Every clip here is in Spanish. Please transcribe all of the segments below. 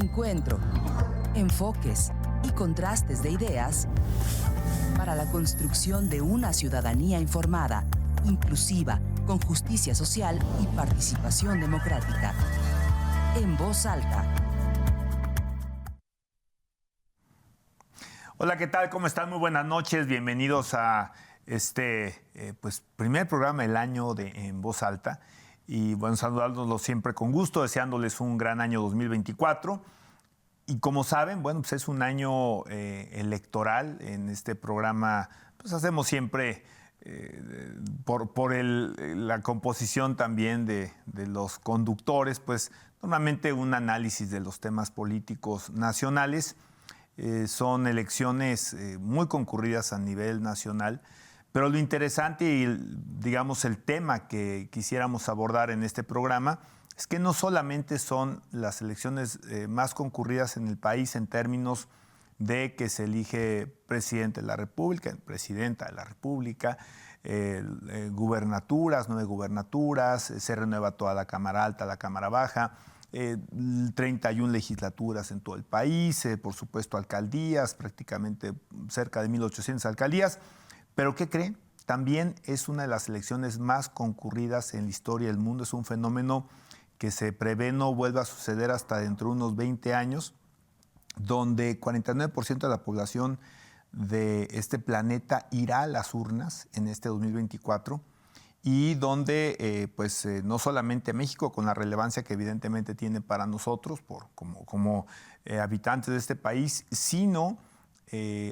Encuentro, enfoques y contrastes de ideas para la construcción de una ciudadanía informada, inclusiva, con justicia social y participación democrática. En Voz Alta. Hola, ¿qué tal? ¿Cómo están? Muy buenas noches. Bienvenidos a este primer programa del año En Voz Alta. Y bueno, saludándolos siempre con gusto, deseándoles un gran año 2024. Y como saben, bueno, pues es un año electoral. En este programa pues hacemos siempre, por la composición también de los conductores, pues normalmente un análisis de los temas políticos nacionales. Son elecciones muy concurridas a nivel nacional, pero lo interesante y, digamos, el tema que quisiéramos abordar en este programa es que no solamente son las elecciones más concurridas en el país en términos de que se elige presidente de la República, presidenta de la República, gubernaturas, 9 gubernaturas, se renueva toda la Cámara Alta, la Cámara Baja, 31 legislaturas en todo el país, por supuesto alcaldías, prácticamente cerca de 1,800 alcaldías. Pero ¿qué creen? También es una de las elecciones más concurridas en la historia del mundo. Es un fenómeno que se prevé no vuelva a suceder hasta dentro de unos 20 años, donde 49% de la población de este planeta irá a las urnas en este 2024. Y donde no solamente México, con la relevancia que evidentemente tiene para nosotros como habitantes de este país, sino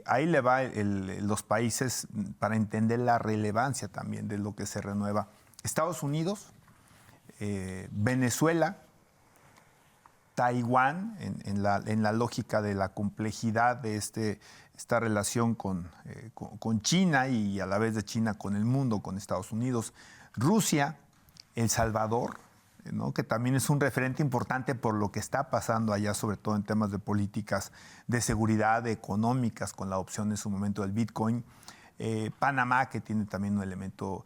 ahí le va los países para entender la relevancia también de lo que se renueva. Estados Unidos, Venezuela, Taiwán, en la lógica de la complejidad de esta relación con China y a la vez de China con el mundo, con Estados Unidos, Rusia, El Salvador, ¿no? Que también es un referente importante por lo que está pasando allá, sobre todo en temas de políticas de seguridad, económicas, con la opción en su momento del Bitcoin. Panamá, que tiene también un elemento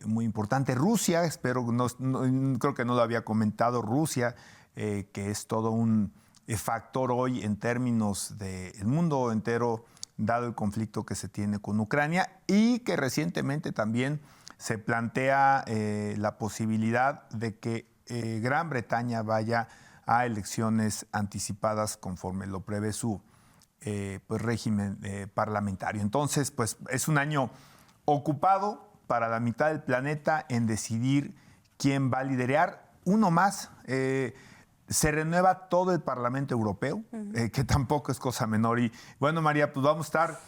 muy importante. Rusia, creo que no lo había comentado, Rusia, que es todo un factor hoy en términos del mundo entero, dado el conflicto que se tiene con Ucrania, y que recientemente también se plantea la posibilidad de que Gran Bretaña vaya a elecciones anticipadas conforme lo prevé su régimen parlamentario. Entonces, pues es un año ocupado para la mitad del planeta en decidir quién va a liderar. Uno más, se renueva todo el Parlamento Europeo, que tampoco es cosa menor. Y bueno, María, pues vamos a estar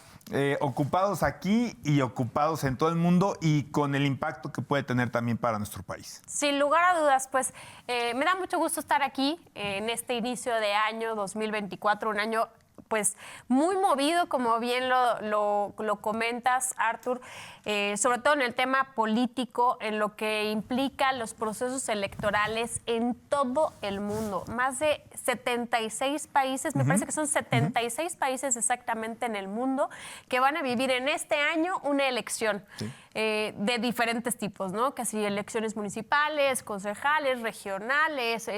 ocupados aquí y ocupados en todo el mundo y con el impacto que puede tener también para nuestro país. Sin lugar a dudas, pues me da mucho gusto estar aquí en este inicio de año 2024, un año pues muy movido, como bien lo comentas, Artur, sobre todo en el tema político, en lo que implica los procesos electorales en todo el mundo. Más de 76 países, me parece que son 76 países exactamente en el mundo, que van a vivir en este año una elección. Sí. De diferentes tipos, ¿no? Que si elecciones municipales, concejales, regionales,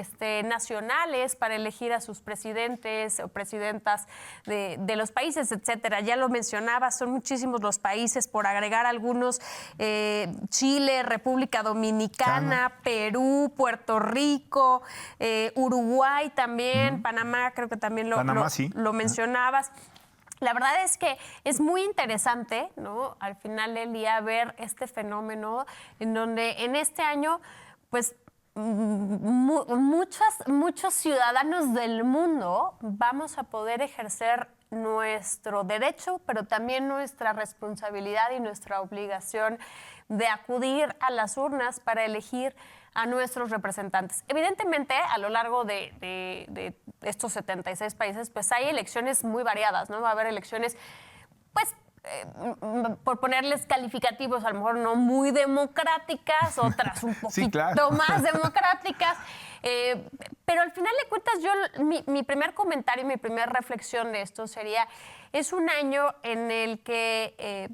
nacionales, para elegir a sus presidentes o presidentas de los países, etcétera. Ya lo mencionaba, son muchísimos los países, por agregar algunos: Chile, República Dominicana, Perú, Puerto Rico, Uruguay también, Panamá, creo que también lo mencionabas. La verdad es que es muy interesante, ¿no? Al final del día, ver este fenómeno en donde en este año, pues, muchos ciudadanos del mundo vamos a poder ejercer nuestro derecho, pero también nuestra responsabilidad y nuestra obligación de acudir a las urnas para elegir a nuestros representantes. Evidentemente, a lo largo de estos 76 países, pues hay elecciones muy variadas, ¿no? Va a haber elecciones, pues, por ponerles calificativos, a lo mejor no muy democráticas, otras un poquito Sí, claro. más democráticas. Pero al final de cuentas, mi primer comentario y mi primera reflexión de esto sería, es un año en el que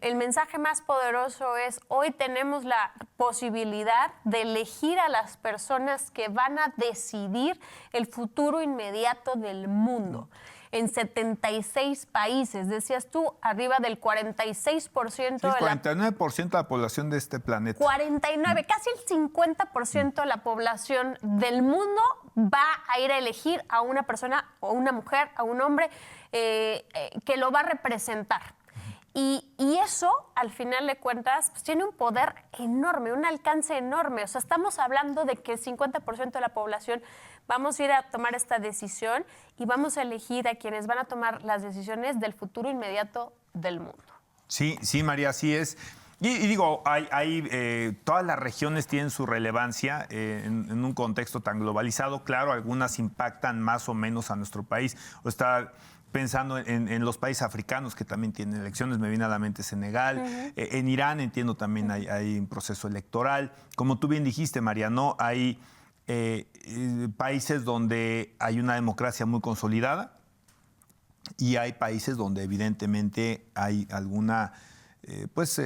el mensaje más poderoso es, hoy tenemos la posibilidad de elegir a las personas que van a decidir el futuro inmediato del mundo. En 76 países, decías tú, arriba del 46% Sí, de la 49% de la población de este planeta. 49, casi el 50% de la población del mundo va a ir a elegir a una persona o una mujer, a un hombre que lo va a representar. Y eso, al final de cuentas, pues, tiene un poder enorme, un alcance enorme. O sea, estamos hablando de que el 50% de la población vamos a ir a tomar esta decisión y vamos a elegir a quienes van a tomar las decisiones del futuro inmediato del mundo. Sí, sí, María, así es. Y digo, todas las regiones tienen su relevancia en un contexto tan globalizado. Claro, algunas impactan más o menos a nuestro país. O está pensando en los países africanos que también tienen elecciones, me viene a la mente Senegal. En Irán, entiendo, también hay un proceso electoral. Como tú bien dijiste, María, ¿no? Hay países donde hay una democracia muy consolidada y hay países donde evidentemente hay alguna...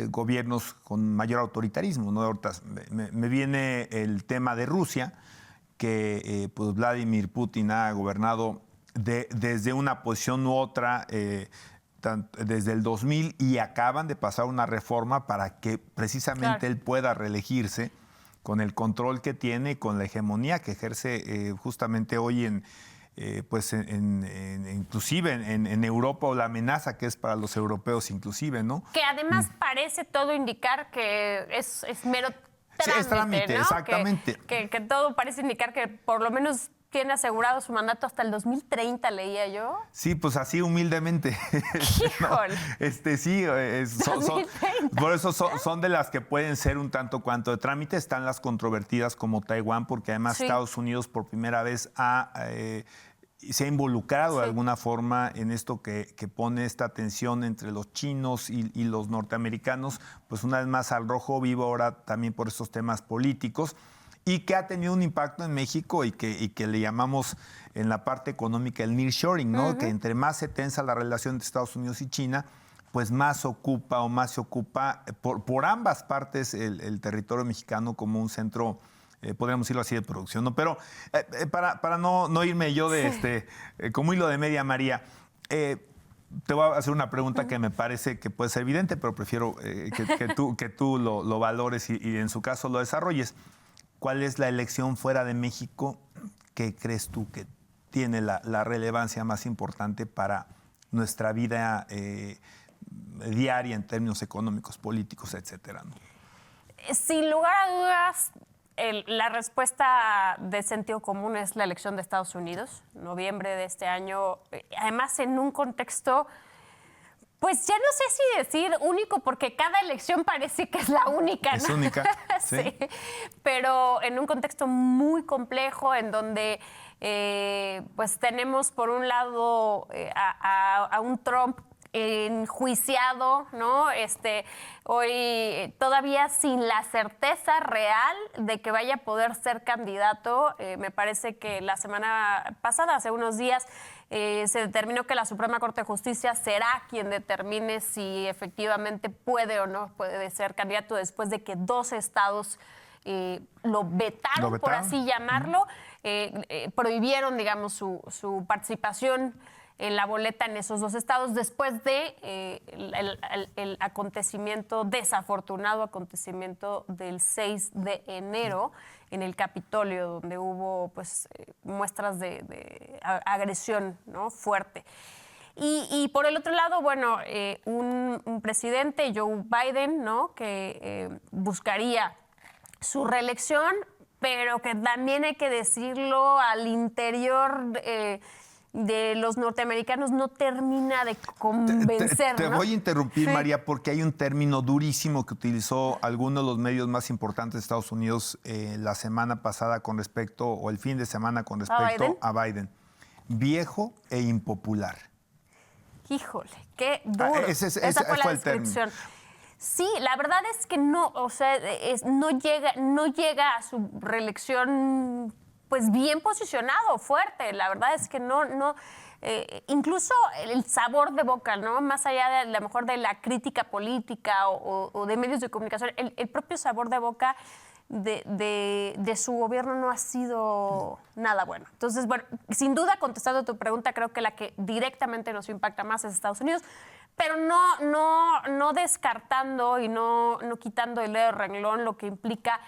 gobiernos con mayor autoritarismo, ¿no? Ahorita me viene el tema de Rusia, que pues Vladimir Putin ha gobernado desde una posición u otra desde el 2000 y acaban de pasar una reforma para que precisamente él pueda reelegirse con el control que tiene, con la hegemonía que ejerce justamente hoy inclusive en Europa, o la amenaza que es para los europeos inclusive, ¿no? Que además parece todo indicar que es mero trámite, sí, es trámite, ¿no? exactamente. Que todo parece indicar que por lo menos tiene asegurado su mandato hasta el 2030, leía yo. Sí, pues así humildemente. Híjole. No, sí, por eso son de las que pueden ser un tanto cuanto de trámite. Están las controvertidas como Taiwán, porque además Sí. Estados Unidos por primera vez se ha involucrado de alguna forma en esto que pone esta tensión entre los chinos y los norteamericanos, pues una vez más al rojo vivo ahora también por estos temas políticos, y que ha tenido un impacto en México y que le llamamos en la parte económica el nearshoring, ¿no? Que entre más se tensa la relación entre Estados Unidos y China, pues más se ocupa por ambas partes el territorio mexicano como un centro, podríamos decirlo así, de producción, ¿no? Pero para no irme yo como hilo de media, María, te voy a hacer una pregunta que me parece que puede ser evidente, pero prefiero que tú lo valores y en su caso lo desarrolles. ¿Cuál es la elección fuera de México que crees tú que tiene la relevancia más importante para nuestra vida diaria en términos económicos, políticos, etcétera, ¿no? Sin lugar a dudas, la respuesta de sentido común es la elección de Estados Unidos, noviembre de este año, además en un contexto, pues ya no sé si decir único, porque cada elección parece que es la única, ¿no? Es única, sí. Sí, pero en un contexto muy complejo en donde pues tenemos por un lado a un Trump enjuiciado, ¿no? Hoy todavía sin la certeza real de que vaya a poder ser candidato. Me parece que la semana pasada, hace unos días, se determinó que la Suprema Corte de Justicia será quien determine si efectivamente puede o no puede ser candidato después de que 2 estados lo vetaron, por así llamarlo, prohibieron, digamos, su participación en la boleta en esos 2 estados después de el desafortunado acontecimiento del 6 de enero en el Capitolio, donde hubo pues muestras de agresión, ¿no? Fuerte. Y por el otro lado, bueno, un presidente, Joe Biden, ¿no? Que buscaría su reelección, pero que también hay que decirlo, al interior de los norteamericanos no termina de convencer. Te ¿no? voy a interrumpir, Sí. María, porque hay un término durísimo que utilizó alguno de los medios más importantes de Estados Unidos la semana pasada o el fin de semana con respecto a Biden. Viejo e impopular. Híjole, qué duro. Esa fue la descripción. Sí, la verdad es que no, o sea, no llega a su reelección pues bien posicionado, fuerte. La verdad es que no. Incluso el sabor de boca, ¿no? Más allá de a lo mejor de la crítica política o de medios de comunicación, el propio sabor de boca de su gobierno no ha sido nada bueno. Entonces, bueno, sin duda, contestando a tu pregunta, creo que la que directamente nos impacta más es Estados Unidos, pero no descartando y no quitando el dedo del renglón lo que implica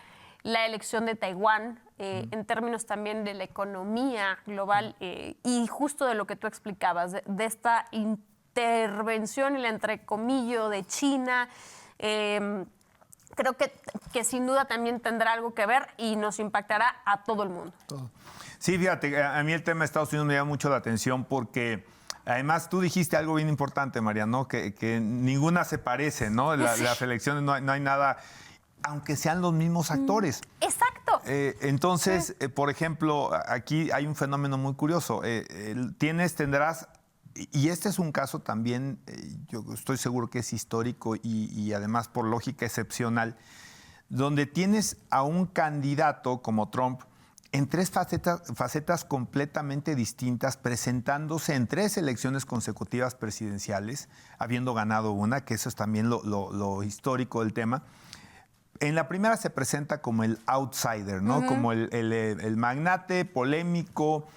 la elección de Taiwán en términos también de la economía global y justo de lo que tú explicabas, de esta intervención y la entrecomillo de China. Creo que sin duda también tendrá algo que ver y nos impactará a todo el mundo. Sí, fíjate, a mí el tema de Estados Unidos me llama mucho la atención porque además tú dijiste algo bien importante, María, ¿no? Que ninguna se parece, ¿no? Las elecciones no hay nada, aunque sean los mismos actores. Exacto. Entonces, por ejemplo, aquí hay un fenómeno muy curioso. Tendrás... Y este es un caso también, yo estoy seguro que es histórico y además por lógica excepcional, donde tienes a un candidato como Trump en tres facetas completamente distintas, presentándose en 3 elecciones consecutivas presidenciales, habiendo ganado una, que eso es también lo histórico del tema. En la primera se presenta como el outsider, ¿no? Como el magnate polémico,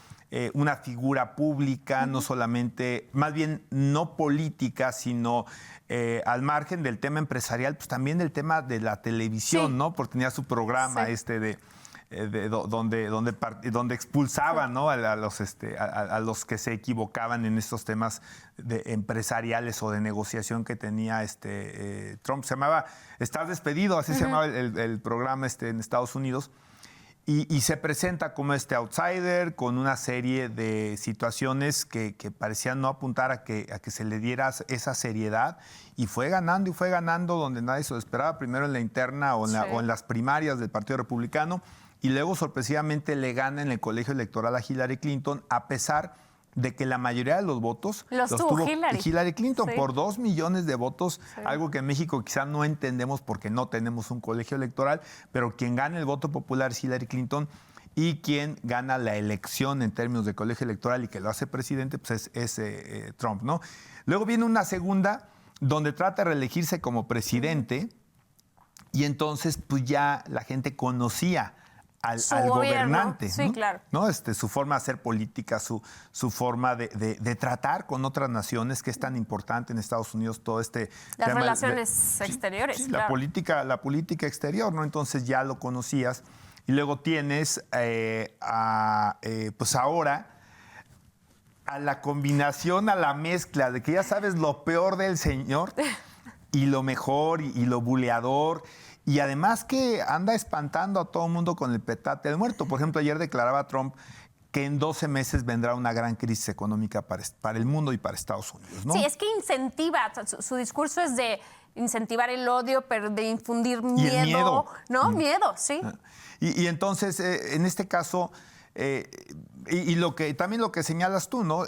una figura pública, no solamente, más bien no política, sino al margen del tema empresarial, pues también del tema de la televisión, ¿no? Porque tenía su programa donde expulsaban, ¿no? a los que se equivocaban en estos temas empresariales o de negociación que tenía Trump. Se llamaba Estás despedido, así se llamaba el programa en Estados Unidos. Y se presenta como este outsider con una serie de situaciones que parecían no apuntar a que se le diera esa seriedad. Y fue ganando donde nadie se lo esperaba, primero en la interna o en las primarias del Partido Republicano. Y luego sorpresivamente le gana en el colegio electoral a Hillary Clinton, a pesar de que la mayoría de los votos los tuvo Hillary Clinton por 2 millones de votos, algo que en México quizá no entendemos porque no tenemos un colegio electoral, pero quien gana el voto popular es Hillary Clinton y quien gana la elección en términos de colegio electoral y que lo hace presidente, pues es Trump, ¿no? Luego viene una segunda donde trata de reelegirse como presidente y entonces pues ya la gente conocía al gobernante, sí, ¿no? Claro. ¿No? Su forma de hacer política, su forma de tratar con otras naciones, que es tan importante en Estados Unidos, todo las tema relaciones exteriores. Sí, claro. la política exterior, ¿no? Entonces ya lo conocías. Y luego tienes pues ahora a la combinación, a la mezcla de que ya sabes lo peor del señor y lo mejor y lo buleador. Y además que anda espantando a todo el mundo con el petate del muerto. Por ejemplo, ayer declaraba Trump que en 12 meses vendrá una gran crisis económica para el mundo y para Estados Unidos, ¿no? Sí, es que incentiva, su discurso es de incentivar el odio, pero de infundir miedo. ¿No? Miedo, sí. Y entonces, en este caso, también lo que señalas tú, ¿no?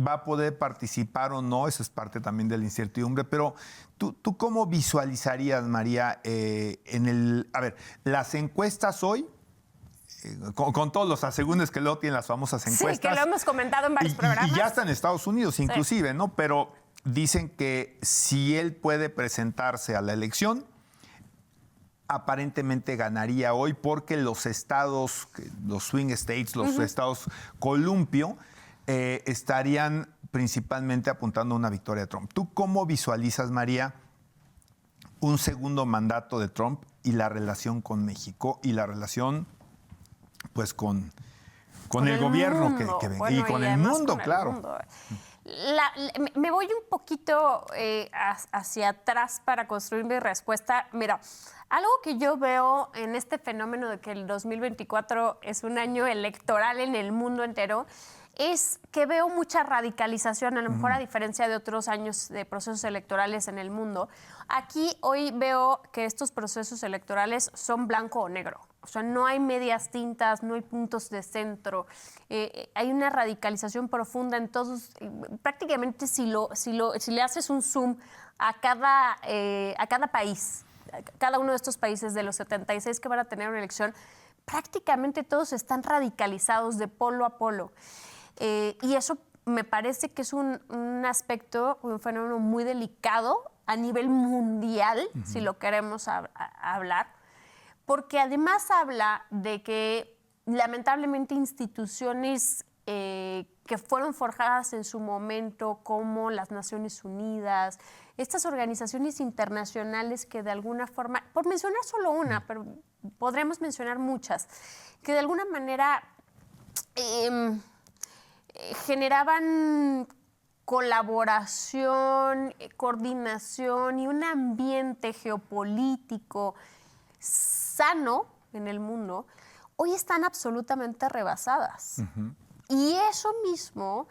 Va a poder participar o no, eso es parte también de la incertidumbre, pero ¿tú cómo visualizarías, María, a ver, las encuestas hoy, con todos los asegúnes que luego tienen las famosas encuestas? Sí, que lo hemos comentado en varios programas. Y ya está en Estados Unidos, inclusive, ¿no? Pero dicen que si él puede presentarse a la elección, aparentemente ganaría hoy porque los estados, los swing states, los estados columpio, estarían principalmente apuntando a una victoria de Trump. ¿Tú cómo visualizas, María, un segundo mandato de Trump y la relación con México y la relación, pues, con el gobierno que ven? Bueno, y con el mundo, claro. Mundo. Me voy un poquito hacia atrás para construir mi respuesta. Mira, algo que yo veo en este fenómeno de que el 2024 es un año electoral en el mundo entero es que veo mucha radicalización, a lo mejor a diferencia de otros años de procesos electorales en el mundo. Aquí hoy veo que estos procesos electorales son blanco o negro. O sea, no hay medias tintas, no hay puntos de centro. Hay una radicalización profunda en todos. Prácticamente si le haces un zoom a cada país, cada uno de estos países de los 76 que van a tener una elección, prácticamente todos están radicalizados de polo a polo. Y eso me parece que es un aspecto, un fenómeno muy delicado a nivel mundial, si lo queremos hablar, porque además habla de que lamentablemente instituciones que fueron forjadas en su momento, como las Naciones Unidas, estas organizaciones internacionales que de alguna forma, por mencionar solo una, pero podremos mencionar muchas, que de alguna manera generaban colaboración, coordinación y un ambiente geopolítico sano en el mundo, hoy están absolutamente rebasadas. Y eso mismo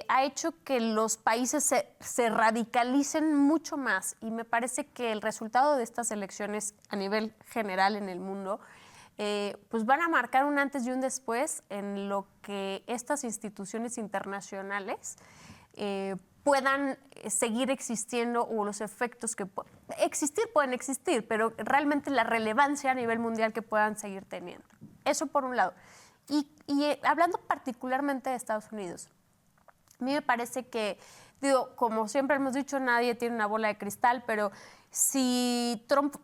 ha hecho que los países se radicalicen mucho más. Y me parece que el resultado de estas elecciones a nivel general en el mundo pues van a marcar un antes y un después en lo que estas instituciones internacionales puedan seguir existiendo, o los efectos que pueden existir, pero realmente la relevancia a nivel mundial que puedan seguir teniendo. Eso por un lado. Y hablando particularmente de Estados Unidos, a mí me parece que, digo, como siempre hemos dicho, nadie tiene una bola de cristal, pero si Trump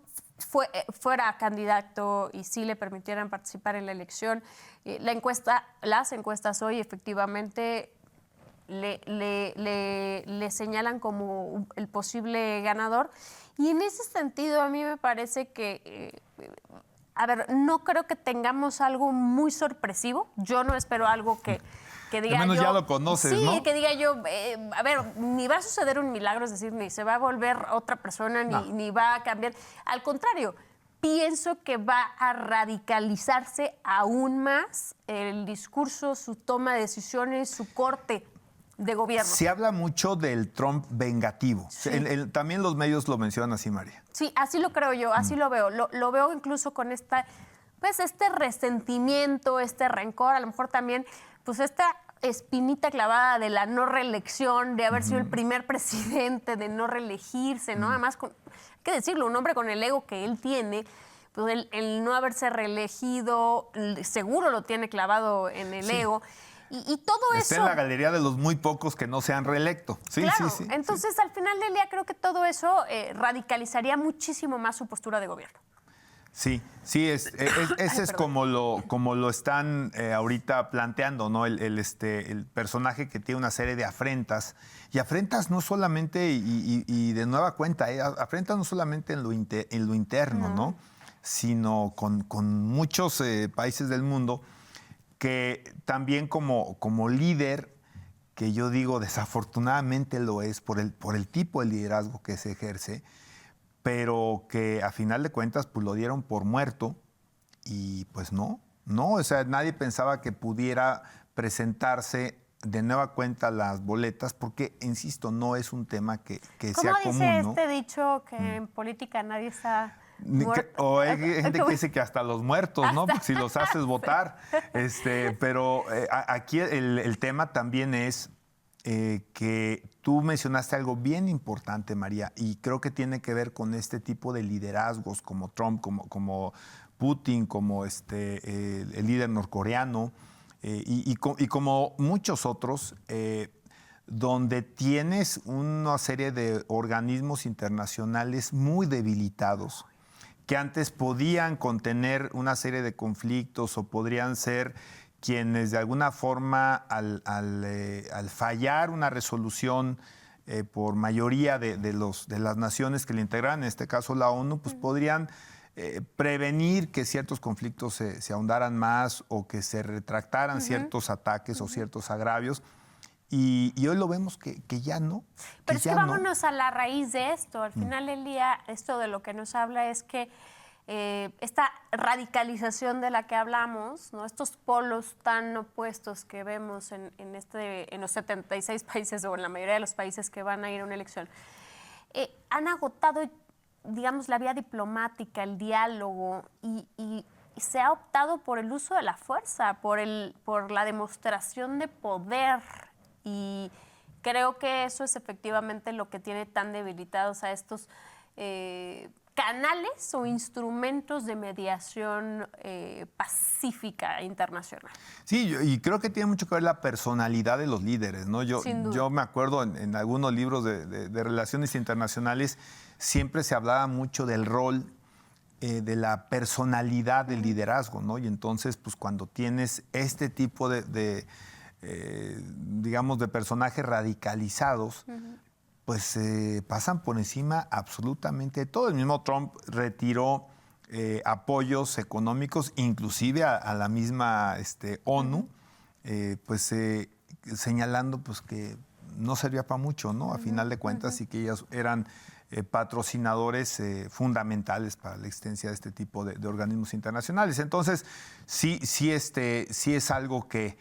fuera candidato y si le permitieran participar en la elección, las encuestas hoy efectivamente le señalan como el posible ganador. Y en ese sentido a mí me parece que, no creo que tengamos algo muy sorpresivo. Yo no espero algo que diga al menos yo, ya lo conoces, sí, ¿no? que diga yo, ni va a suceder un milagro, es decir, ni se va a volver otra persona, ni va a cambiar. Al contrario, pienso que va a radicalizarse aún más el discurso, su toma de decisiones, su corte de gobierno. Se habla mucho del Trump vengativo. Sí. También los medios lo mencionan así, María. Sí, así lo creo yo, así lo veo. Lo veo incluso con este resentimiento, este rencor, a lo mejor también, pues esta espinita clavada de la no reelección, de haber sido el primer presidente, de no reelegirse, ¿no? Además, hay que decirlo, un hombre con el ego que él tiene, pues el no haberse reelegido, seguro lo tiene clavado en el ego. Y todo Está eso... en la galería de los muy pocos que no se han reelecto. Sí, claro, sí. Entonces, al final del día, creo que todo eso radicalizaría muchísimo más su postura de gobierno. Sí, ese es como lo están ahorita planteando, ¿no? El personaje que tiene una serie de afrentas, y afrentas no solamente, y de nueva cuenta, afrentas no solamente en lo interno, ¿no? Sino con muchos países del mundo que también como líder, que yo digo desafortunadamente lo es por el tipo de liderazgo que se ejerce, pero que a final de cuentas pues lo dieron por muerto y pues no, o sea, nadie pensaba que pudiera presentarse de nueva cuenta las boletas, porque, insisto, no es un tema que sea común, ¿no? ¿Cómo dice este dicho que en política nadie está muerto? O hay gente que dice que hasta los muertos, ¿no? Porque si los haces votar. Pero aquí el tema también es que tú mencionaste algo bien importante, María, y creo que tiene que ver con este tipo de liderazgos como Trump, como Putin, como el líder norcoreano, y como muchos otros, donde tienes una serie de organismos internacionales muy debilitados, que antes podían contener una serie de conflictos o podrían ser quienes de alguna forma al fallar una resolución por mayoría de las naciones que le integran, en este caso la ONU, pues podrían prevenir que ciertos conflictos se ahondaran más o que se retractaran ciertos ataques o ciertos agravios. Y hoy lo vemos que ya no. Pero es que vámonos a la raíz de esto. Al final del día, esto de lo que nos habla es que esta radicalización de la que hablamos, ¿no? Estos polos tan opuestos que vemos en los 76 países o en la mayoría de los países que van a ir a una elección, han agotado, digamos, la vía diplomática, el diálogo y se ha optado por el uso de la fuerza, por la demostración de poder, y creo que eso es efectivamente lo que tiene tan debilitados a estos canales o instrumentos de mediación pacífica internacional. Sí, y creo que tiene mucho que ver la personalidad de los líderes, ¿no? Yo me acuerdo en algunos libros de relaciones internacionales siempre se hablaba mucho del rol de la personalidad del liderazgo, ¿no? Y entonces, pues cuando tienes este tipo digamos, de personajes radicalizados, pues pasan por encima absolutamente de todo. El mismo Trump retiró apoyos económicos, inclusive a la misma ONU, señalando pues que no servía para mucho, ¿no? A final de cuentas, y que ellas eran patrocinadores fundamentales para la existencia de este tipo de organismos internacionales. Entonces, sí es algo que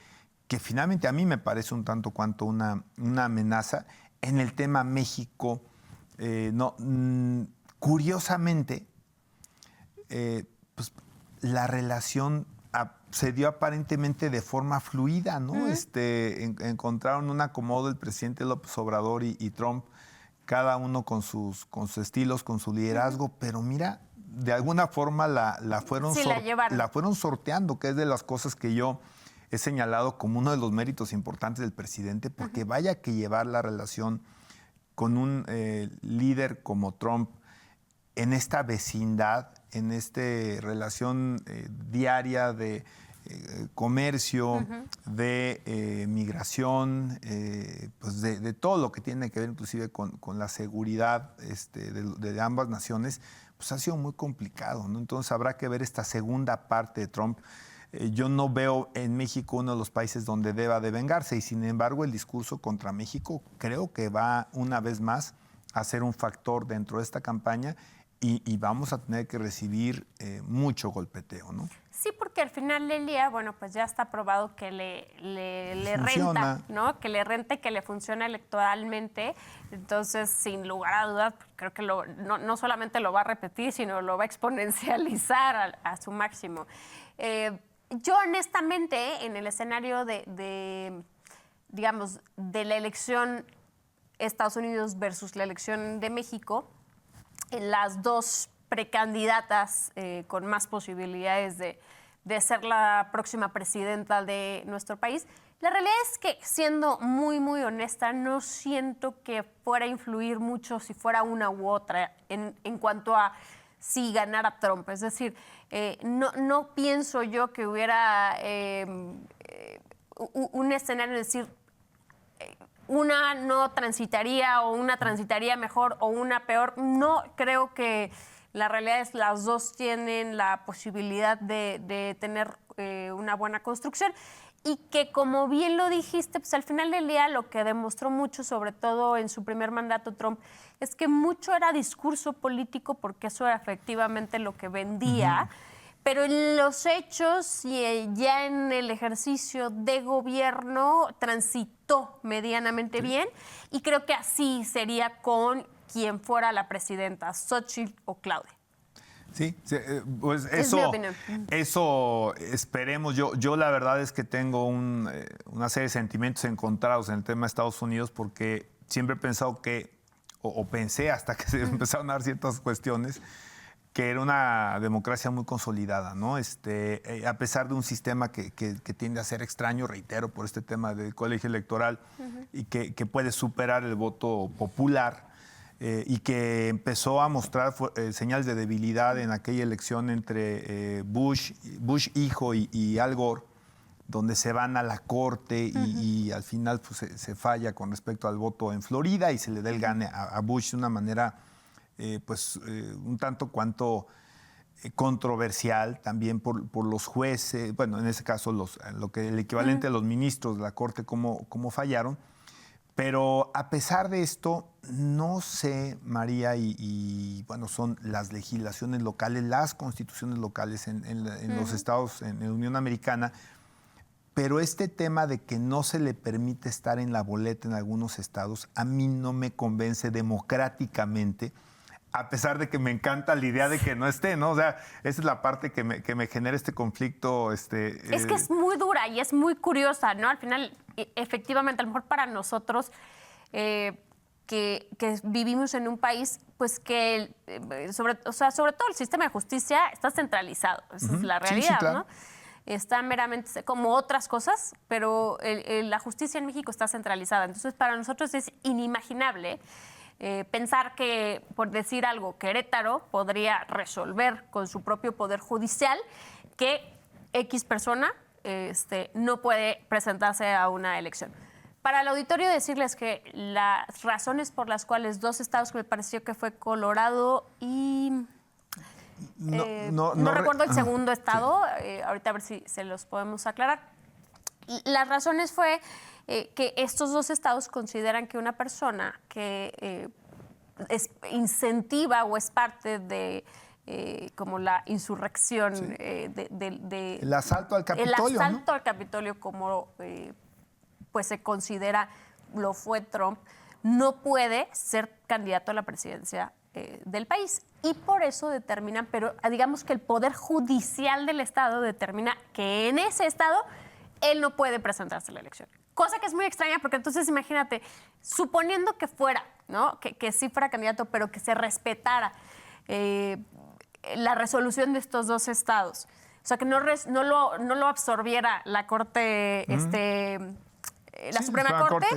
finalmente a mí me parece un tanto cuanto una amenaza. En el tema México, curiosamente, pues la relación se dio aparentemente de forma fluida, ¿no? Encontraron un acomodo el presidente López Obrador y Trump, cada uno con sus estilos, con su liderazgo, pero mira, de alguna forma la fueron sorteando, que es de las cosas que yo he señalado como uno de los méritos importantes del presidente, porque vaya que llevar la relación con un líder como Trump en esta vecindad, en esta relación diaria de comercio, de migración, pues de todo lo que tiene que ver inclusive con la seguridad de ambas naciones, pues ha sido muy complicado, ¿no? Entonces habrá que ver esta segunda parte de Trump. Yo no veo en México uno de los países donde deba de vengarse, y sin embargo el discurso contra México creo que va una vez más a ser un factor dentro de esta campaña, y vamos a tener que recibir mucho golpeteo, ¿no? Sí, porque al final del día, bueno, pues ya está probado que le renta, ¿no? Que le renta y que le funciona electoralmente. Entonces, sin lugar a dudas, creo que no solamente lo va a repetir, sino lo va a exponencializar a su máximo. Yo honestamente, en el escenario digamos, de la elección Estados Unidos versus la elección de México, las dos precandidatas con más posibilidades de ser la próxima presidenta de nuestro país, la realidad es que, siendo muy, muy honesta, no siento que fuera a influir mucho si fuera una u otra en cuanto a si ganara Trump. Es decir, no pienso yo que hubiera un escenario de decir una no transitaría o una transitaría mejor o una peor. No, creo que la realidad es que las dos tienen la posibilidad de tener una buena construcción, y que, como bien lo dijiste, pues al final del día lo que demostró mucho, sobre todo en su primer mandato Trump, es que mucho era discurso político, porque eso era efectivamente lo que vendía. Pero en los hechos y ya en el ejercicio de gobierno transitó medianamente bien, y creo que así sería con quien fuera la presidenta, Xochitl o Claudia. Sí, pues Es mi opinión. Eso esperemos. Yo la verdad es que tengo una serie de sentimientos encontrados en el tema de Estados Unidos, porque siempre he pensado o pensé hasta que se empezaron a dar ciertas cuestiones, que era una democracia muy consolidada, ¿no? A pesar de un sistema que tiende a ser extraño, reitero, por este tema del colegio electoral, y que puede superar el voto popular, y que empezó a mostrar señales de debilidad en aquella elección entre Bush hijo y Al Gore, donde se van a la corte y al final pues, se falla con respecto al voto en Florida, y se le da el gane a Bush de una manera un tanto cuanto controversial también por los jueces, bueno, en ese caso el equivalente a los ministros de la Corte, cómo fallaron. Pero a pesar de esto, no sé, María, y bueno, son las legislaciones locales, las constituciones locales en los estados, en la Unión Americana, pero este tema de que no se le permite estar en la boleta en algunos estados, a mí no me convence democráticamente, a pesar de que me encanta la idea de que no esté, ¿no? O sea, esa es la parte que me genera este conflicto. Es que es muy dura y es muy curiosa, ¿no? Al final, efectivamente, a lo mejor para nosotros que vivimos en un país, pues que, sobre todo el sistema de justicia está centralizado. Esa es la realidad, sí, claro. ¿no? Está meramente como otras cosas, pero la justicia en México está centralizada. Entonces, para nosotros es inimaginable pensar que, por decir algo, Querétaro podría resolver con su propio poder judicial que X persona no puede presentarse a una elección. Para el auditorio decirles que las razones por las cuales dos estados, que me pareció que fue Colorado y... No recuerdo el segundo estado, ahorita a ver si se los podemos aclarar. Las razones fue que estos dos estados consideran que una persona que incentiva o es parte de como la insurrección, el asalto al Capitolio. El asalto al Capitolio, como pues se considera lo fue Trump, no puede ser candidato a la presidencia del país. Y por eso determinan, pero digamos que el Poder Judicial del Estado determina que en ese estado él no puede presentarse a la elección. Cosa que es muy extraña, porque entonces imagínate, suponiendo que fuera, ¿no? Que sí fuera candidato, pero que se respetara la resolución de estos dos estados. O sea, que no lo absorbiera la Corte, la Suprema Corte,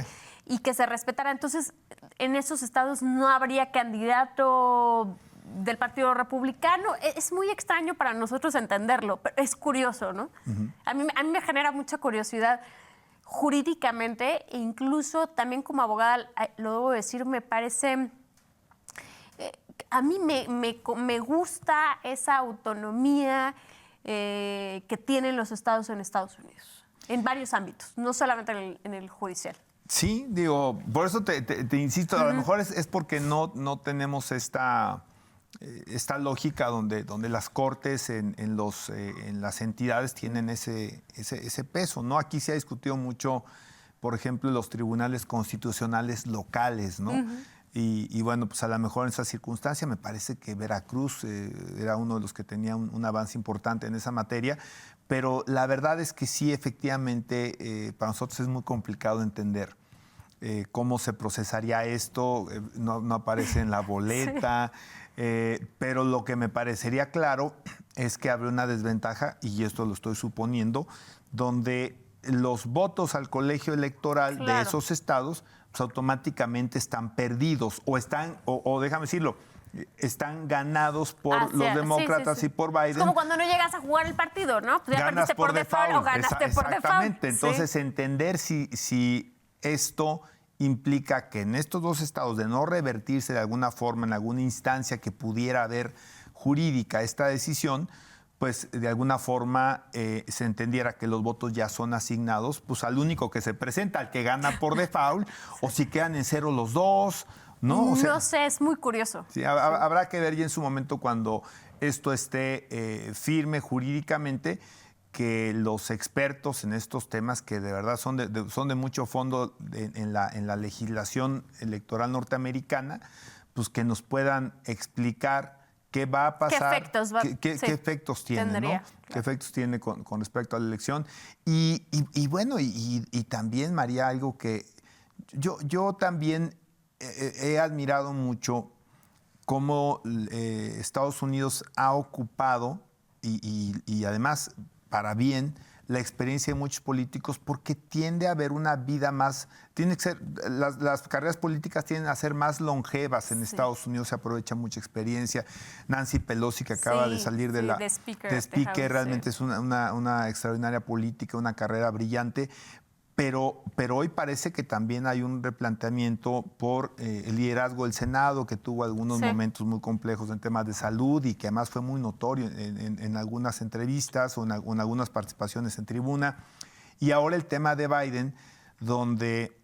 y que se respetara. Entonces, en esos estados no habría candidato del Partido Republicano. Es muy extraño para nosotros entenderlo, pero es curioso, ¿no? A mí me genera mucha curiosidad jurídicamente, e incluso también como abogada, lo debo decir, me parece... a mí me gusta esa autonomía que tienen los estados en Estados Unidos, en varios ámbitos, no solamente en el judicial. Sí, digo, por eso te insisto, a lo mejor es porque no tenemos esta lógica donde las cortes en las entidades tienen ese peso, ¿no? Aquí se ha discutido mucho, por ejemplo, los tribunales constitucionales locales, ¿no? Y bueno, pues a lo mejor en esa circunstancia me parece que Veracruz era uno de los que tenía un avance importante en esa materia, pero la verdad es que sí, efectivamente, para nosotros es muy complicado entender cómo se procesaría esto, no aparece en la boleta, pero lo que me parecería claro es que habría una desventaja, y esto lo estoy suponiendo, donde los votos al colegio electoral de esos estados pues, automáticamente están perdidos o déjame decirlo, están ganados por los demócratas y por Biden. Es como cuando no llegas a jugar el partido, ¿no? Pues ya perdiste por default o ganaste por default. Exactamente. Entonces, entender si esto implica que en estos dos estados, de no revertirse de alguna forma en alguna instancia que pudiera haber jurídica esta decisión, pues de alguna forma se entendiera que los votos ya son asignados pues al único que se presenta, al que gana por default, o si quedan en cero los dos, ¿no? O sea, no sé, es muy curioso. Sí, habrá que ver ya en su momento cuando esto esté firme jurídicamente, que los expertos en estos temas, que de verdad son de mucho fondo en la legislación electoral norteamericana, pues que nos puedan explicar qué va a pasar, qué efectos tiene, ¿no? Claro. ¿Qué efectos tiene con respecto a la elección? Y bueno, y también, María, algo que yo también he admirado mucho cómo Estados Unidos ha ocupado y además para bien la experiencia de muchos políticos, porque tiende a haber una vida más, tiene que ser, las carreras políticas tienden a ser más longevas en Estados Unidos, se aprovecha mucha experiencia. Nancy Pelosi, que acaba de salir de speaker, realmente es una extraordinaria política, una carrera brillante. Pero hoy parece que también hay un replanteamiento por el liderazgo del Senado, que tuvo algunos momentos muy complejos en temas de salud y que además fue muy notorio en algunas entrevistas o en algunas participaciones en tribuna. Y ahora el tema de Biden, donde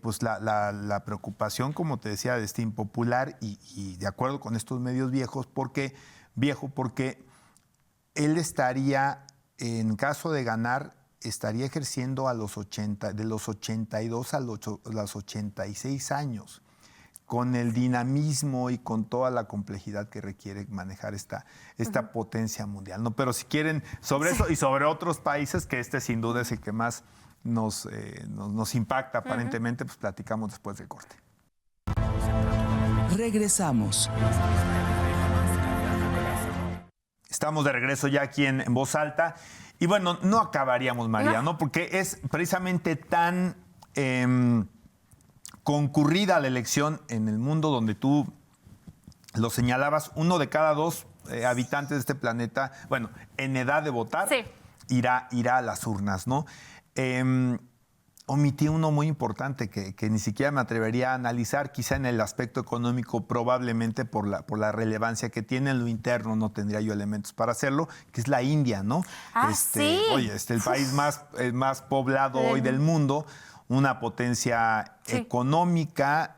pues la preocupación, como te decía, de este impopular y de acuerdo con estos medios viejos, porque él estaría, en caso de ganar, estaría ejerciendo de los 82 a los 86 años, con el dinamismo y con toda la complejidad que requiere manejar esta potencia mundial, ¿no? Pero si quieren, sobre eso y sobre otros países, que este sin duda es el que más nos impacta aparentemente, pues platicamos después del corte. Regresamos. Estamos de regreso ya aquí en Voz Alta. Y bueno, no acabaríamos, María, ¿no? Porque es precisamente tan concurrida la elección en el mundo, donde tú lo señalabas, 1 de cada 2 habitantes de este planeta, bueno, en edad de votar, sí, irá a las urnas, ¿no? Omití uno muy importante que ni siquiera me atrevería a analizar, quizá en el aspecto económico, probablemente por la relevancia que tiene en lo interno, no tendría yo elementos para hacerlo, que es la India, ¿no? Sí. Oye, el país más poblado hoy del mundo, una potencia económica,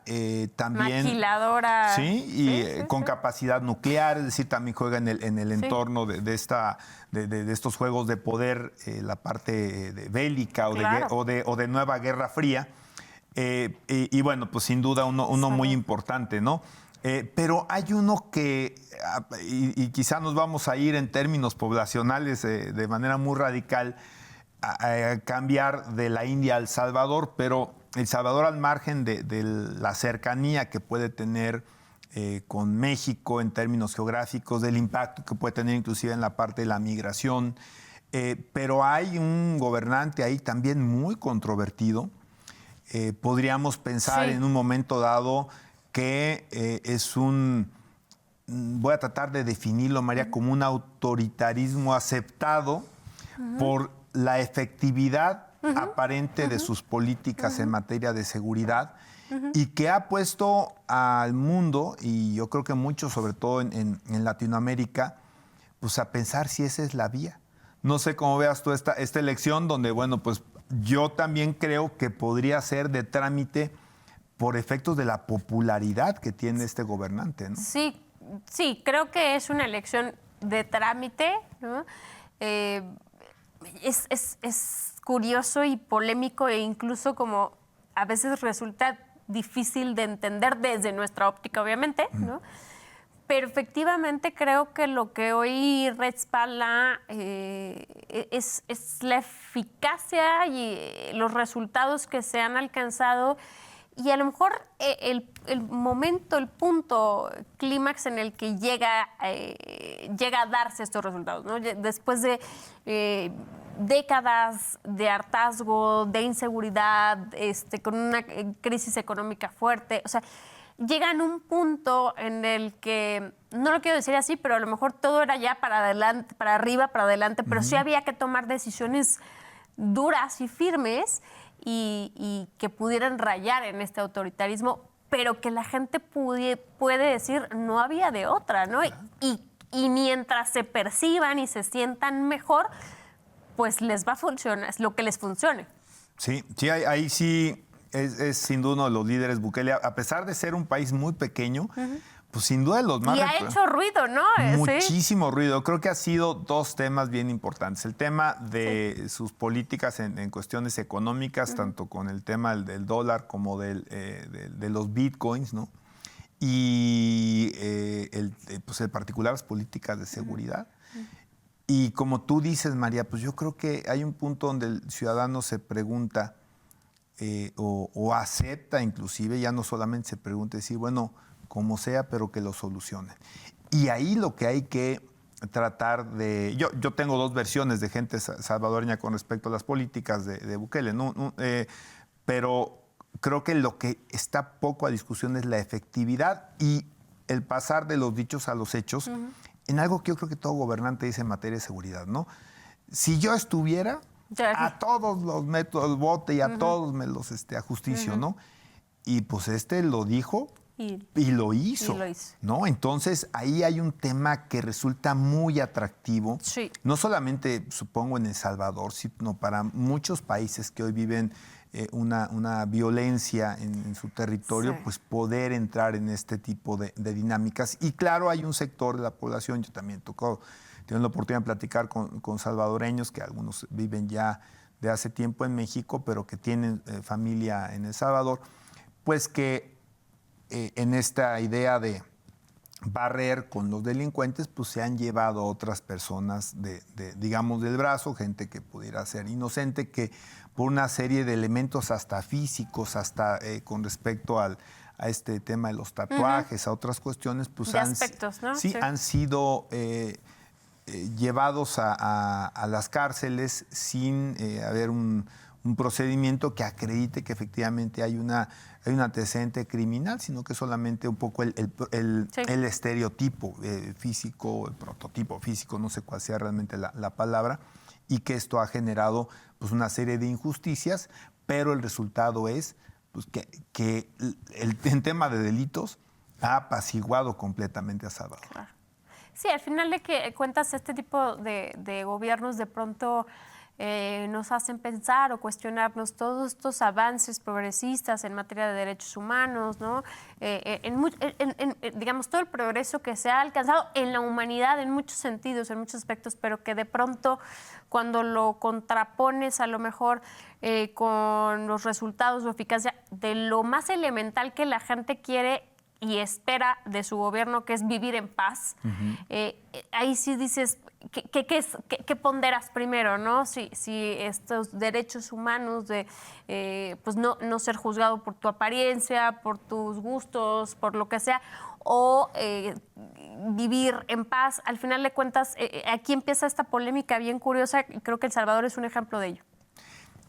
también maquiladora. Sí, y con capacidad nuclear, es decir, también juega en el entorno de estos juegos de poder, la parte bélica o de nueva Guerra Fría. Y bueno, pues sin duda uno muy importante, ¿no? Pero hay uno que, y quizá nos vamos a ir en términos poblacionales de manera muy radical, a cambiar de la India al Salvador, pero El Salvador, al margen de la cercanía que puede tener con México en términos geográficos, del impacto que puede tener inclusive en la parte de la migración, pero hay un gobernante ahí también muy controvertido. Podríamos pensar en un momento dado que voy a tratar de definirlo, María, como un autoritarismo aceptado por la efectividad aparente de sus políticas en materia de seguridad y que ha puesto al mundo, y yo creo que mucho, sobre todo en Latinoamérica, pues a pensar si esa es la vía. No sé cómo veas tú esta elección, donde, bueno, pues yo también creo que podría ser de trámite por efectos de la popularidad que tiene este gobernante, ¿no? Sí, creo que es una elección de trámite, ¿no? Es curioso y polémico e incluso como a veces resulta difícil de entender desde nuestra óptica, obviamente, ¿no? Pero efectivamente creo que lo que hoy respalda es la eficacia y los resultados que se han alcanzado y a lo mejor el momento, el punto clímax en el que llega a darse estos resultados, ¿no? Después de décadas de hartazgo, de inseguridad, con una crisis económica fuerte, o sea, llegan a un punto en el que, no lo quiero decir así, pero a lo mejor todo era ya para adelante, para arriba, para adelante, pero sí había que tomar decisiones duras y firmes y que pudieran rayar en este autoritarismo, pero que la gente puede decir no había de otra, ¿no? Y mientras se perciban y se sientan mejor, pues les va a funcionar, es lo que les funcione. Sí, ahí sí es sin duda uno de los líderes, Bukele, a pesar de ser un país muy pequeño, pues sin duda de los más... Y ha hecho ruido, ¿no? Muchísimo ruido. Creo que ha sido 2 temas bien importantes. El tema de sus políticas en cuestiones económicas, tanto con el tema del dólar como de los bitcoins, ¿no? Y pues en particular las políticas de seguridad. Y como tú dices, María, pues yo creo que hay un punto donde el ciudadano se pregunta o acepta inclusive, ya no solamente se pregunta, decir, bueno, como sea, pero que lo solucionen. Y ahí lo que hay que tratar de... Yo tengo 2 versiones de gente salvadoreña con respecto a las políticas de Bukele, ¿no? Pero creo que lo que está poco a discusión es la efectividad y el pasar de los dichos a los hechos en algo que yo creo que todo gobernante dice en materia de seguridad, ¿no? Si yo estuviera, a todos los meto al bote y a todos me los ajusticio, ¿no? Y pues lo dijo Y lo hizo, Y lo hizo. ¿no? Entonces, ahí hay un tema que resulta muy atractivo. Sí. No solamente, supongo, en El Salvador, sino para muchos países que hoy viven una violencia en su territorio, Sí. pues poder entrar en este tipo de dinámicas. Y claro, hay un sector de la población, yo también tengo la oportunidad de platicar con salvadoreños, que algunos viven ya de hace tiempo en México, pero que tienen familia en El Salvador, pues que en esta idea de barrer con los delincuentes, pues se han llevado a otras personas digamos, del brazo, gente que pudiera ser inocente, que por una serie de elementos hasta físicos, hasta con respecto a este tema de los tatuajes, a otras cuestiones, pues de aspectos, ¿no? sí, han sido llevados a las cárceles sin haber un procedimiento que acredite que efectivamente hay un antecedente criminal, sino que solamente un poco el estereotipo físico, el prototipo físico, no sé cuál sea realmente la palabra, y que esto ha generado pues, una serie de injusticias, pero el resultado es pues, que en tema de delitos ha apaciguado completamente a Salvador. Claro. Sí, al final de que cuentas este tipo de gobiernos de pronto nos hacen pensar o cuestionarnos todos estos avances progresistas en materia de derechos humanos, ¿no? Digamos, todo el progreso que se ha alcanzado en la humanidad en muchos sentidos, en muchos aspectos, pero que de pronto cuando lo contrapones a lo mejor con los resultados o eficacia de lo más elemental que la gente quiere y espera de su gobierno, que es vivir en paz, ahí sí dices, ¿qué ponderas primero, no? Si estos derechos humanos de pues no ser juzgado por tu apariencia, por tus gustos, por lo que sea, o vivir en paz. Al final de cuentas, aquí empieza esta polémica bien curiosa y creo que El Salvador es un ejemplo de ello.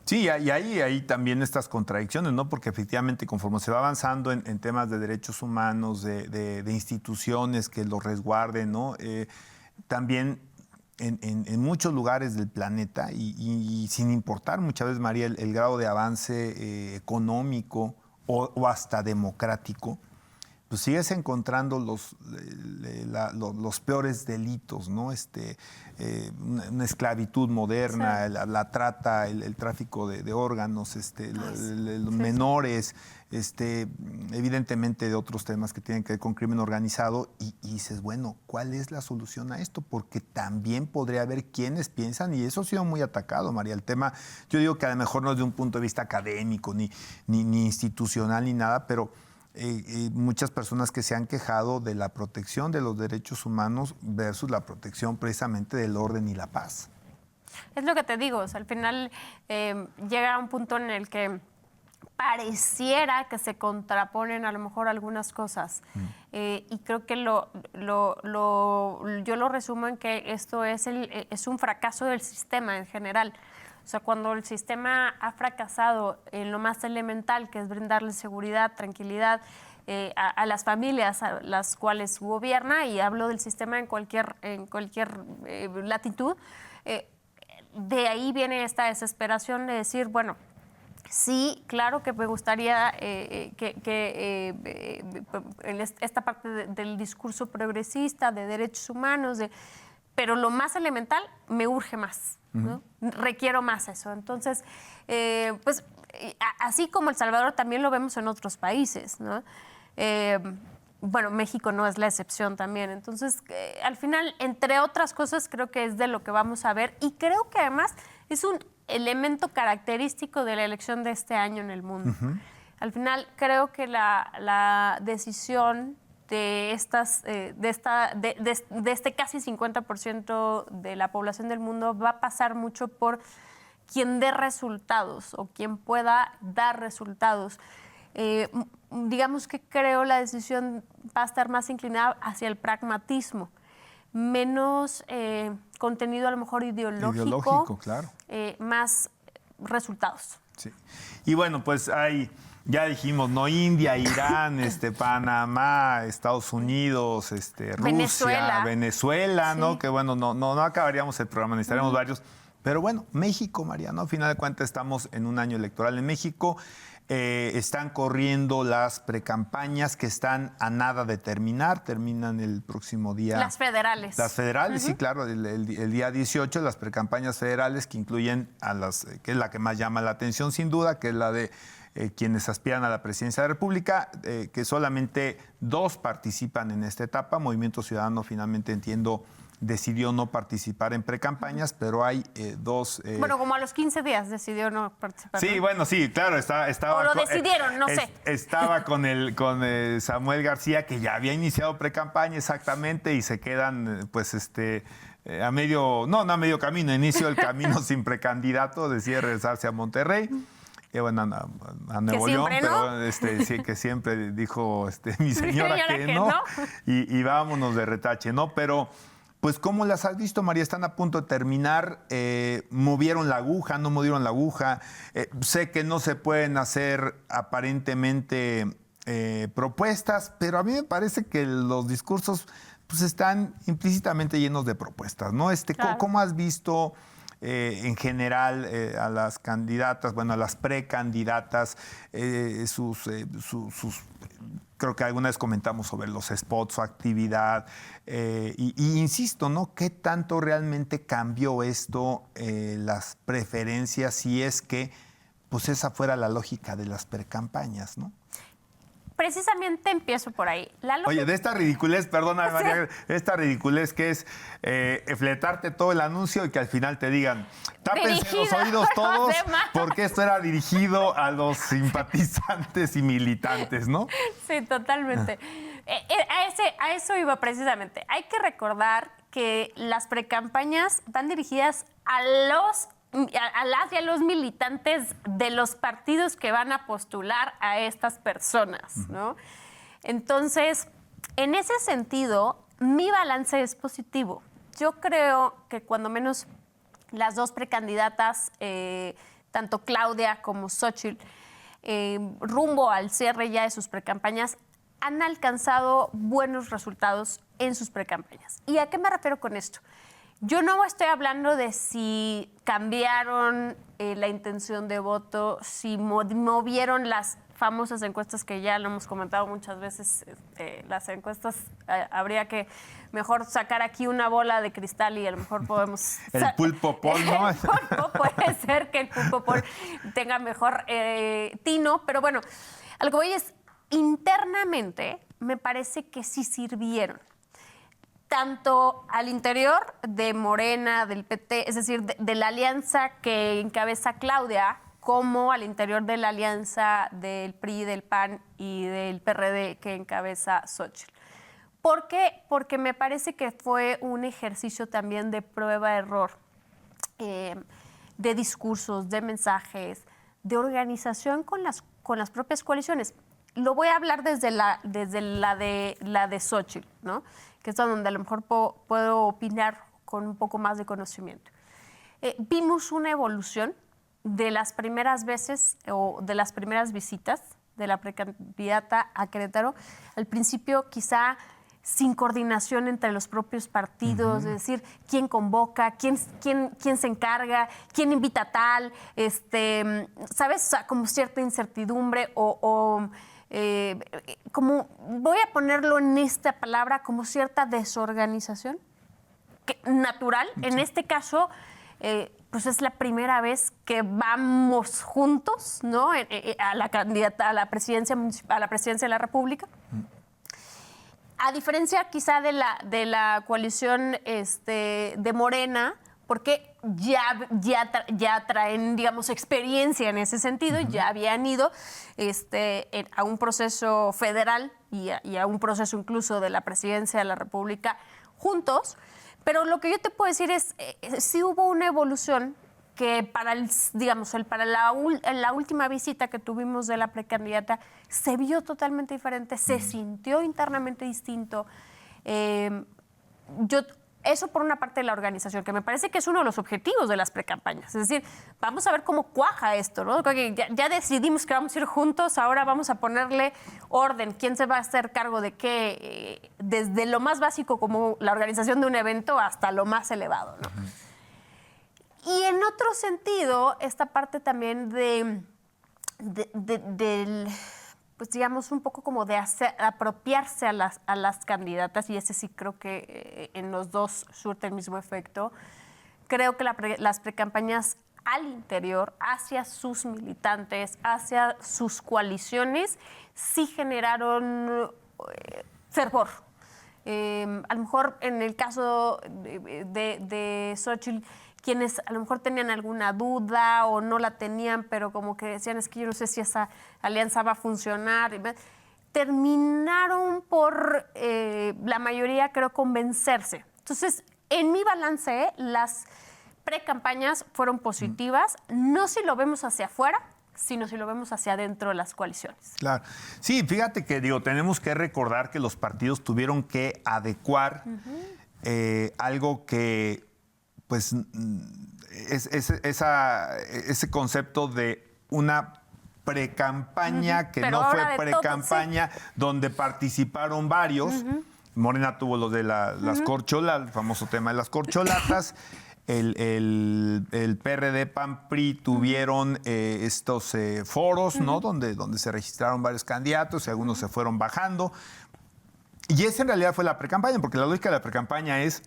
Sí, y hay también estas contradicciones, ¿no? Porque efectivamente conforme se va avanzando en temas de derechos humanos, de instituciones que los resguarden, ¿no? También en muchos lugares del planeta y sin importar muchas veces, María, el grado de avance económico o hasta democrático, pues sigues encontrando los peores delitos, ¿no? Una esclavitud moderna, Sí. la trata, el tráfico de órganos, los menores, evidentemente de otros temas que tienen que ver con crimen organizado. Y dices, bueno, ¿cuál es la solución a esto? Porque también podría haber quienes piensan, y eso ha sido muy atacado, María, el tema, yo digo que a lo mejor no es de un punto de vista académico, ni institucional, ni nada, pero muchas personas que se han quejado de la protección de los derechos humanos versus la protección precisamente del orden y la paz. Es lo que te digo, o sea, al final llega un punto en el que pareciera que se contraponen a lo mejor algunas cosas. Y creo que yo lo resumo en que esto es un fracaso del sistema en general. O sea, cuando el sistema ha fracasado en lo más elemental, que es brindarle seguridad, tranquilidad a las familias a las cuales gobierna, y hablo del sistema en cualquier latitud, de ahí viene esta desesperación de decir, bueno, sí, claro que me gustaría esta parte del discurso progresista, de derechos humanos, pero lo más elemental me urge más, ¿no? Requiero más eso. Entonces, pues así como El Salvador también lo vemos en otros países, ¿no? Bueno, México no es la excepción también. Entonces, al final, entre otras cosas, creo que es de lo que vamos a ver. Y creo que además es un elemento característico de la elección de este año en el mundo. Al final, creo que la decisión de este casi 50% de la población del mundo va a pasar mucho por quien dé resultados o quien pueda dar resultados. Digamos que creo la decisión va a estar más inclinada hacia el pragmatismo, menos contenido a lo mejor ideológico, claro. Más resultados. Sí. Y bueno, pues ya dijimos, ¿no? India, Irán, Panamá, Estados Unidos, Rusia, Venezuela, ¿no? Sí. Que bueno, no acabaríamos el programa, necesitaríamos varios. Pero bueno, México, María, ¿no? Al final de cuentas estamos en un año electoral en México. Están corriendo las precampañas que están a nada de terminar, terminan el próximo día. Las federales. Las federales, sí, claro, el día 18, las precampañas federales que incluyen a las, que es la que más llama la atención sin duda, que es la de quienes aspiran a la presidencia de la República, que solamente 2 participan en esta etapa. Movimiento Ciudadano finalmente, entiendo, decidió no participar en precampañas, pero hay 2... bueno, como a los 15 días decidió no participar. Sí, ¿no? bueno, sí, claro, estaba... O lo decidieron, no sé. Estaba con Samuel García, que ya había iniciado precampaña exactamente, y se quedan, pues, a medio... No a medio camino, inicio el camino sin precandidato, decide regresarse a Monterrey. Bueno, a Nuevo León, siempre, ¿no? pero sí, que siempre dijo mi señora que no. Y vámonos de retache, ¿no? Pero... Pues, ¿cómo las has visto, María? Están a punto de terminar. ¿Movieron la aguja? ¿No movieron la aguja? Sé que no se pueden hacer aparentemente propuestas, pero a mí me parece que los discursos pues, están implícitamente llenos de propuestas, ¿no? Claro. ¿Cómo has visto en general a las candidatas, bueno, a las precandidatas, sus creo que alguna vez comentamos sobre los spots, su actividad, y insisto, ¿no? ¿Qué tanto realmente cambió esto, las preferencias, si es que pues esa fuera la lógica de las precampañas, ¿no? Precisamente empiezo por ahí. Oye, de esta ridiculez, perdóname, María, esta ridiculez que es fletarte todo el anuncio y que al final te digan, tápense los oídos todos, porque esto era dirigido a los simpatizantes y militantes, ¿no? Sí, totalmente. A eso iba precisamente. Hay que recordar que las precampañas van dirigidas a las y a los militantes de los partidos que van a postular a estas personas, ¿no? Entonces, en ese sentido, mi balance es positivo. Yo creo que cuando menos las 2 precandidatas, tanto Claudia como Xóchitl, rumbo al cierre ya de sus precampañas, han alcanzado buenos resultados en sus precampañas. ¿Y a qué me refiero con esto? Yo no estoy hablando de si cambiaron la intención de voto, si movieron las famosas encuestas que ya lo hemos comentado muchas veces. Las encuestas habría que mejor sacar aquí una bola de cristal y a lo mejor podemos... El pulpo pol, ¿no? El pulpo, puede ser que el pulpo pol tenga mejor tino, pero bueno, a lo que voy es, internamente me parece que sí sirvieron. Tanto al interior de Morena, del PT, es decir, de la alianza que encabeza Claudia, como al interior de la alianza del PRI, del PAN y del PRD que encabeza Xóchitl. ¿Por qué? Porque me parece que fue un ejercicio también de prueba-error, de discursos, de mensajes, de organización con las propias coaliciones. Lo voy a hablar desde la de Xóchitl, ¿no? Que es donde a lo mejor puedo opinar con un poco más de conocimiento. Vimos una evolución de las primeras veces o de las primeras visitas de la precandidata a Querétaro. Al principio quizá sin coordinación entre los propios partidos, es decir, quién convoca, quién se encarga, quién invita a tal, ¿sabes? O sea, como cierta incertidumbre como voy a ponerlo en esta palabra, como cierta desorganización natural. Sí. En este caso, pues es la primera vez que vamos juntos, ¿no? A la candidata a la presidencia de la República. A diferencia quizá de la coalición de Morena, porque ya traen, digamos, experiencia en ese sentido, ya habían ido a un proceso federal y a un proceso incluso de la presidencia de la República juntos, pero lo que yo te puedo decir es, sí hubo una evolución que para la última visita que tuvimos de la precandidata se vio totalmente diferente, se sintió internamente distinto. Eso por una parte de la organización, que me parece que es uno de los objetivos de las precampañas. Es decir, vamos a ver cómo cuaja esto, ¿no? Ya decidimos que vamos a ir juntos, ahora vamos a ponerle orden. ¿Quién se va a hacer cargo de qué? Desde lo más básico como la organización de un evento hasta lo más elevado, ¿no? Y en otro sentido, esta parte también del, pues digamos, un poco como de apropiarse a las candidatas, y ese sí creo que en los dos surte el mismo efecto. Creo que las precampañas al interior, hacia sus militantes, hacia sus coaliciones, sí generaron fervor. A lo mejor en el caso de Xóchitl, quienes a lo mejor tenían alguna duda o no la tenían, pero como que decían, es que yo no sé si esa alianza va a funcionar, terminaron por la mayoría, creo, convencerse. Entonces, en mi balance, las precampañas fueron positivas, no si lo vemos hacia afuera, sino si lo vemos hacia adentro de las coaliciones. Claro. Sí, fíjate que tenemos que recordar que los partidos tuvieron que adecuar algo que, pues, ese concepto de una precampaña que Pero no fue ahora de precampaña, todo, sí. donde participaron varios. Morena tuvo lo de las corcholatas, el famoso tema de las corcholatas. El PRD, PAN, PRI tuvieron estos foros, ¿no? Donde se registraron varios candidatos y algunos se fueron bajando. Y esa en realidad fue la precampaña, porque la lógica de la precampaña es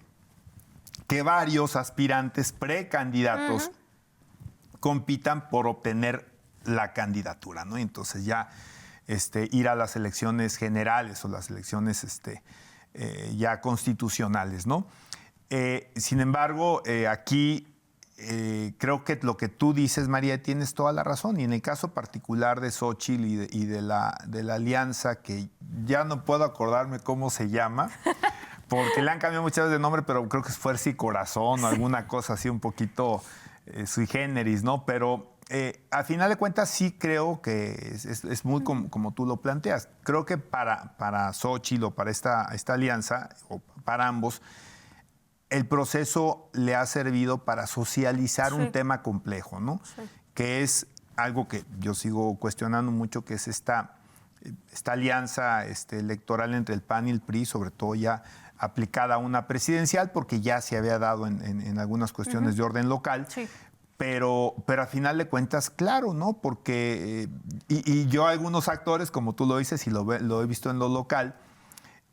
que varios aspirantes precandidatos compitan por obtener la candidatura, ¿no? Entonces ya ir a las elecciones generales o las elecciones ya constitucionales, ¿no? Sin embargo, aquí creo que lo que tú dices, María, tienes toda la razón. Y en el caso particular de Xóchitl y de la alianza, que ya no puedo acordarme cómo se llama, porque le han cambiado muchas veces de nombre, pero creo que es Fuerza y Corazón o alguna cosa así un poquito sui generis, ¿no? Pero a final de cuentas sí creo que es muy como tú lo planteas. Creo que para Xóchitl o para esta alianza, o para ambos, el proceso le ha servido para socializar un tema complejo, ¿no? Sí. Que es algo que yo sigo cuestionando mucho, que es esta alianza electoral entre el PAN y el PRI, sobre todo ya aplicada a una presidencial, porque ya se había dado en algunas cuestiones de orden local. Sí. Pero a final de cuentas, claro, ¿no? Porque, y yo algunos actores, como tú lo dices, y lo he visto en lo local,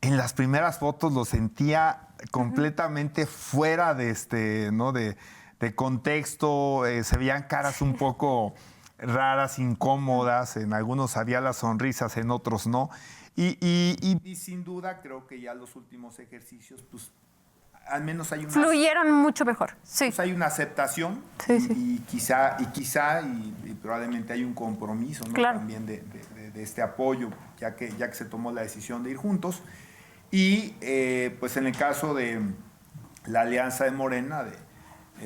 en las primeras fotos lo sentía completamente fuera ¿no? de contexto. Se veían caras un poco raras, incómodas. En algunos había las sonrisas, en otros no. Y sin duda creo que ya los últimos ejercicios, pues, al menos hay una... Fluyeron mucho mejor, sí. Pues hay una aceptación y quizá probablemente hay un compromiso, ¿no? Claro. También de este apoyo, ya que se tomó la decisión de ir juntos. Y pues en el caso de la alianza de Morena,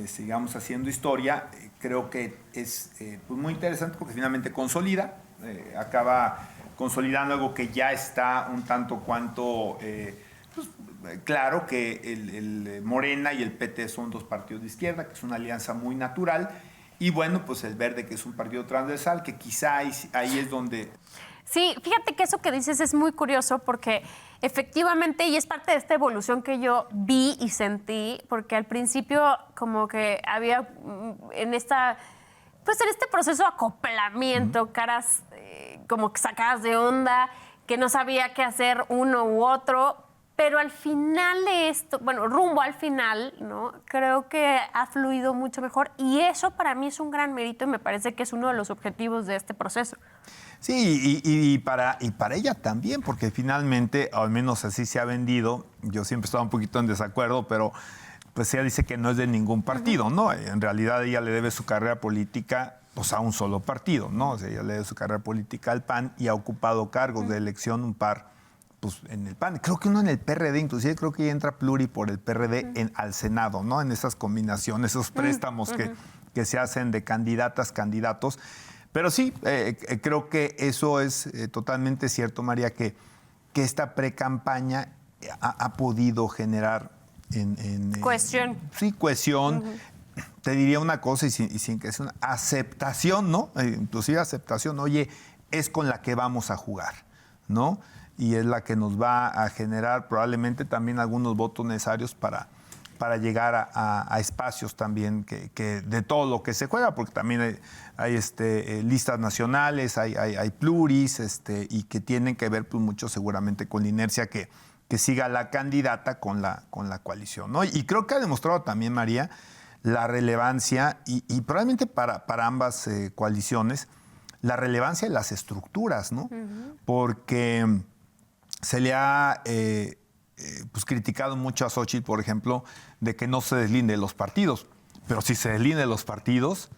sigamos haciendo historia, creo que es pues muy interesante porque finalmente consolida, acaba consolidando algo que ya está un tanto cuanto... pues, claro que el Morena y el PT son dos partidos de izquierda, que es una alianza muy natural, y bueno, pues el Verde, que es un partido transversal, que quizá ahí es donde... Sí, fíjate que eso que dices es muy curioso porque efectivamente, y es parte de esta evolución que yo vi y sentí, porque al principio como que había en este proceso de acoplamiento, caras como sacadas de onda, que no sabía qué hacer uno u otro. Pero al final de esto, bueno, rumbo al final, ¿no? Creo que ha fluido mucho mejor y eso para mí es un gran mérito y me parece que es uno de los objetivos de este proceso. Sí, y para ella también, porque finalmente, al menos así se ha vendido. Yo siempre estaba un poquito en desacuerdo, pero pues ella dice que no es de ningún partido, ¿no? En realidad ella le debe su carrera política pues, a un solo partido, ¿no? O sea, ella le debe su carrera política al PAN y ha ocupado cargos de elección, un par pues, en el PAN. Creo que uno en el PRD, inclusive creo que ya entra pluri por el PRD al Senado, ¿no? En esas combinaciones, esos préstamos que se hacen de candidatas, candidatos. Pero sí, creo que eso es totalmente cierto, María, que esta precampaña ha podido generar cohesión. Sí, cohesión. Te diría una cosa y sin que sea una aceptación, ¿no? Inclusive aceptación, oye, es con la que vamos a jugar, ¿no? Y es la que nos va a generar probablemente también algunos votos necesarios para para llegar a espacios también que de todo lo que se juega, porque también hay listas nacionales, hay pluris, y que tienen que ver pues, mucho seguramente con la inercia que siga la candidata con la coalición, ¿no? Y creo que ha demostrado también, María, la relevancia, y probablemente para ambas coaliciones, la relevancia de las estructuras, ¿no? Porque se le ha pues criticado mucho a Xóchitl, por ejemplo, de que no se deslinde de los partidos. Pero si se deslinde de los partidos,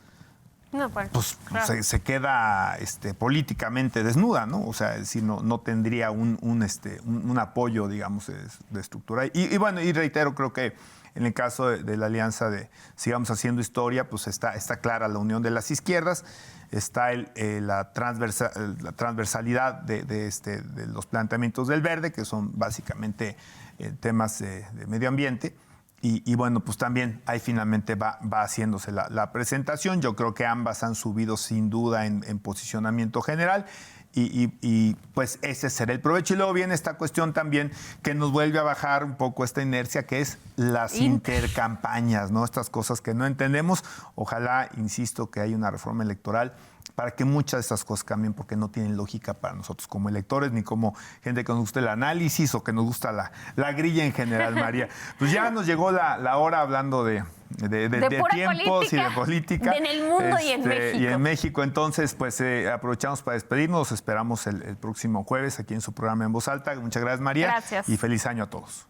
no, pues claro, se queda políticamente desnuda, ¿no? O sea, si no tendría un apoyo, digamos, de estructura. Y bueno, y reitero, creo que en el caso de la alianza de Sigamos Haciendo Historia, pues está clara la unión de las izquierdas, está la transversalidad de los planteamientos del Verde, que son básicamente temas de medio ambiente. Y bueno, pues también ahí finalmente va haciéndose la presentación. Yo creo que ambas han subido sin duda en posicionamiento general. Y pues ese será el provecho. Y luego viene esta cuestión también que nos vuelve a bajar un poco esta inercia, que es las intercampañas, ¿no? Estas cosas que no entendemos. Ojalá, insisto, que haya una reforma electoral para que muchas de estas cosas cambien, porque no tienen lógica para nosotros como electores, ni como gente que nos gusta el análisis o que nos gusta la grilla en general, María. Pues ya nos llegó la hora hablando de tiempos y de política. En el mundo y en México. Y en México, entonces, pues aprovechamos para despedirnos. Los esperamos el próximo jueves aquí en su programa En Voz Alta. Muchas gracias, María. Gracias. Y feliz año a todos.